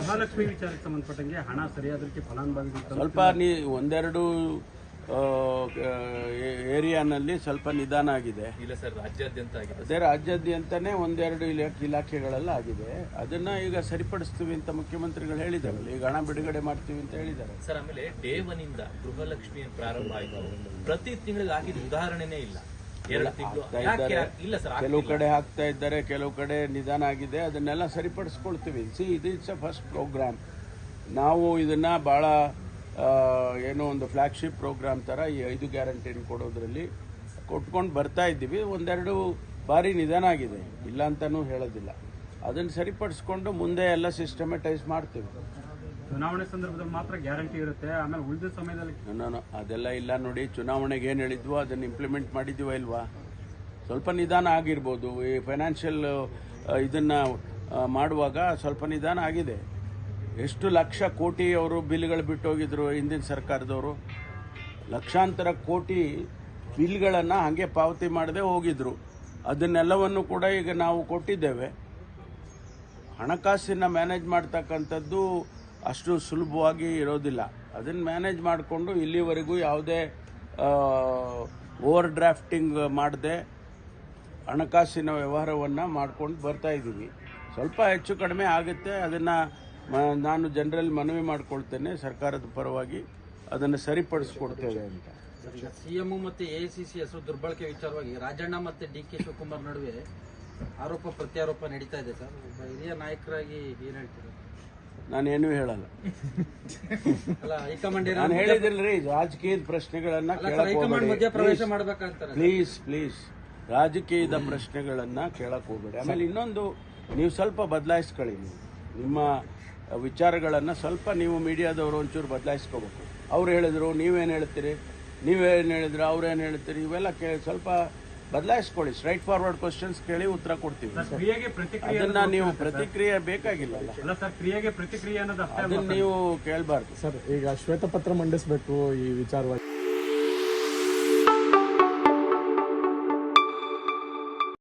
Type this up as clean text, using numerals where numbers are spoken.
ಗೃಹಲಕ್ಷ್ಮಿ ವಿಚಾರಕ್ಕೆ ಸಂಬಂಧಪಟ್ಟಂಗೆ ಹಣ ಸರಿಯಾದಕ್ಕೆ ಫಲಾನುಭವಿಗಳು ಸ್ವಲ್ಪ ಒಂದೆರಡು ಏರಿಯಾನಲ್ಲಿ ಸ್ವಲ್ಪ ನಿಧಾನ ಆಗಿದೆ. ಇಲ್ಲ ಸರ್, ರಾಜ್ಯಾದ್ಯಂತ ಆಗಿದೆ. ಅದೇ ರಾಜ್ಯಾದ್ಯಂತನೇ ಒಂದೆರಡು ಇಲಾಖೆಗಳೆಲ್ಲ ಆಗಿದೆ. ಅದನ್ನ ಈಗ ಸರಿಪಡಿಸ್ತೀವಿ ಅಂತ ಮುಖ್ಯಮಂತ್ರಿಗಳು ಹೇಳಿದಾರಲ್ಲ, ಈಗ ಹಣ ಬಿಡುಗಡೆ ಮಾಡ್ತೀವಿ ಅಂತ ಹೇಳಿದ್ದಾರೆ ಸರ್. ಆಮೇಲೆ ಡೇ 1 ಇಂದ ಗೃಹಲಕ್ಷ್ಮಿ ಪ್ರಾರಂಭ ಆಯಿತು. ಪ್ರತಿ ತಿಂಗಳಿಗೆ ಹಾಕಿದ ಉದಾಹರಣೆನೇ ಇಲ್ಲ. 2 ತಿಂಗಳು ಇಲ್ಲ ಸರ್, ಕೆಲವು ಕಡೆ ಹಾಕ್ತಾ ಇದ್ದಾರೆ, ಕೆಲವು ಕಡೆ ನಿಧಾನ ಆಗಿದೆ. ಅದನ್ನೆಲ್ಲ ಸರಿಪಡಿಸ್ಕೊಳ್ತೀವಿ. ಇದು ಇಟ್ಸ್ ಅ ಫಸ್ಟ್ ಪ್ರೋಗ್ರಾಮ್. ನಾವು ಇದನ್ನ ಬಹಳ ಏನೋ ಒಂದು ಫ್ಲಾಗ್ಶಿಪ್ ಪ್ರೋಗ್ರಾಮ್ ಥರ ಈ 5 ಗ್ಯಾರಂಟಿನ ಕೊಡೋದ್ರಲ್ಲಿ ಕೊಟ್ಕೊಂಡು ಬರ್ತಾ ಇದ್ದೀವಿ. ಒಂದೆರಡು ಬಾರಿ ನಿಧಾನ ಆಗಿದೆ, ಇಲ್ಲ ಅಂತಲೂ ಹೇಳೋದಿಲ್ಲ. ಅದನ್ನು ಸರಿಪಡಿಸ್ಕೊಂಡು ಮುಂದೆ ಎಲ್ಲ ಸಿಸ್ಟಮೆಟೈಸ್ ಮಾಡ್ತೀವಿ. ಚುನಾವಣೆ ಸಂದರ್ಭದಲ್ಲಿ ಮಾತ್ರ ಗ್ಯಾರಂಟಿ ಇರುತ್ತೆ, ಆಮೇಲೆ ಉಳಿದ ಸಮಯದಲ್ಲಿ ನಾನು ಅದೆಲ್ಲ ಇಲ್ಲ. ನೋಡಿ, ಚುನಾವಣೆಗೆ ಏನು ಹೇಳಿದ್ವೋ ಅದನ್ನು ಇಂಪ್ಲಿಮೆಂಟ್ ಮಾಡಿದ್ದೀವ ಇಲ್ವಾ? ಸ್ವಲ್ಪ ನಿಧಾನ ಆಗಿರ್ಬೋದು. ಈ ಫೈನಾನ್ಷಿಯಲ್ ಇದನ್ನು ಮಾಡುವಾಗ ಸ್ವಲ್ಪ ನಿಧಾನ ಆಗಿದೆ. ಎಷ್ಟು ಲಕ್ಷ ಕೋಟಿ ಅವರು ಬಿಲ್ಗಳು ಬಿಟ್ಟೋಗಿದ್ರು ಹಿಂದಿನ ಸರ್ಕಾರದವರು. ಲಕ್ಷಾಂತರ ಕೋಟಿ ಬಿಲ್ಗಳನ್ನು ಹಾಗೆ ಪಾವತಿ ಮಾಡದೆ ಹೋಗಿದ್ರು. ಅದನ್ನೆಲ್ಲವನ್ನು ಕೂಡ ಈಗ ನಾವು ಕೊಟ್ಟಿದ್ದೇವೆ. ಹಣಕಾಸಿನ ಮ್ಯಾನೇಜ್ ಮಾಡ್ತಕ್ಕಂಥದ್ದು ಅಷ್ಟು ಸುಲಭವಾಗಿ ಇರೋದಿಲ್ಲ. ಅದನ್ನು ಮ್ಯಾನೇಜ್ ಮಾಡಿಕೊಂಡು ಇಲ್ಲಿವರೆಗೂ ಯಾವುದೇ ಓವರ್ ಡ್ರಾಫ್ಟಿಂಗ್ ಮಾಡದೆ ಹಣಕಾಸಿನ ವ್ಯವಹಾರವನ್ನು ಮಾಡ್ಕೊಂಡು ಬರ್ತಾ ಇದ್ದೀವಿ. ಸ್ವಲ್ಪ ಹೆಚ್ಚು ಕಡಿಮೆ ಆಗುತ್ತೆ. ಅದನ್ನು ನಾನು ಜನರಲ್ಲಿ ಮನವಿ ಮಾಡಿಕೊಳ್ತೇನೆ, ಸರ್ಕಾರದ ಪರವಾಗಿ ಅದನ್ನು ಸರಿಪಡಿಸ್ಕೊಡ್ತೇವೆ ಅಂತ. ಸಿಎಂ ಮತ್ತು ಎಐಸಿಸಿ ಹೆಸರು ದುರ್ಬಳಕೆ ವಿಚಾರವಾಗಿ ರಾಜಣ್ಣ ಮತ್ತು DK ಶಿವಕುಮಾರ್ ನಡುವೆ ಆರೋಪ ಪ್ರತ್ಯಾರೋಪ ನಡೀತಾ ಇದೆ ಸರ್. ಒಬ್ಬ ಹಿರಿಯ ನಾಯಕರಾಗಿ ಏನು ಹೇಳ್ತೀರಾ? ನಾನೇನು ಹೇಳಲ್ಲ. ಅಲ್ಲ, ಹೈಕಮಾಂಡ್ ನಾನು ಹೇಳಿದ್ರಲ್ರಿ, ರಾಜಕೀಯದ ಪ್ರಶ್ನೆಗಳನ್ನ ಮಧ್ಯಪ್ರವೇಶ ಮಾಡ್ಬೇಕಂತಾರೆ. ಪ್ಲೀಸ್ ರಾಜಕೀಯದ ಪ್ರಶ್ನೆಗಳನ್ನ ಕೇಳಕ್ ಹೋಗ್ಬೇಡಿ. ಆಮೇಲೆ ಇನ್ನೊಂದು, ನೀವು ಸ್ವಲ್ಪ ಬದಲಾಯಿಸ್ಕೊಳ್ಳಿ. ನಿಮ್ಮ ವಿಚಾರಗಳನ್ನು ಸ್ವಲ್ಪ ನೀವು ಮೀಡಿಯಾದವರು ಒಂಚೂರು ಬದಲಾಯಿಸ್ಕೋಬೇಕು. ಅವ್ರು ಹೇಳಿದ್ರು ನೀವೇನು ಹೇಳ್ತೀರಿ, ನೀವೇನು ಹೇಳಿದ್ರು ಅವ್ರೇನು ಹೇಳ್ತೀರಿ, ಇವೆಲ್ಲ ಸ್ವಲ್ಪ ಬದಲಾಯಿಸ್ಕೊಳ್ಳಿ. ಸ್ಟ್ರೈಟ್ ಫಾರ್ವರ್ಡ್ ಕ್ವಶನ್ಸ್ ಕೇಳಿ ಉತ್ತರ ಕೊಡ್ತೀವಿ. ಅದನ್ನ ನೀವು ಪ್ರತಿಕ್ರಿಯೆ ಬೇಕಾಗಿಲ್ಲಲ್ಲ. ಕ್ರಿಯೆಗೆ ಪ್ರತಿಕ್ರಿಯೆ ಅನ್ನೋದು ಅದನ್ನ ನೀವು ಕೇಳಬಾರ್ದು ಸರ್. ಈಗ ಶ್ವೇತಪತ್ರ ಮಂಡಿಸಬೇಕು ಈ ವಿಚಾರವಾಗಿ.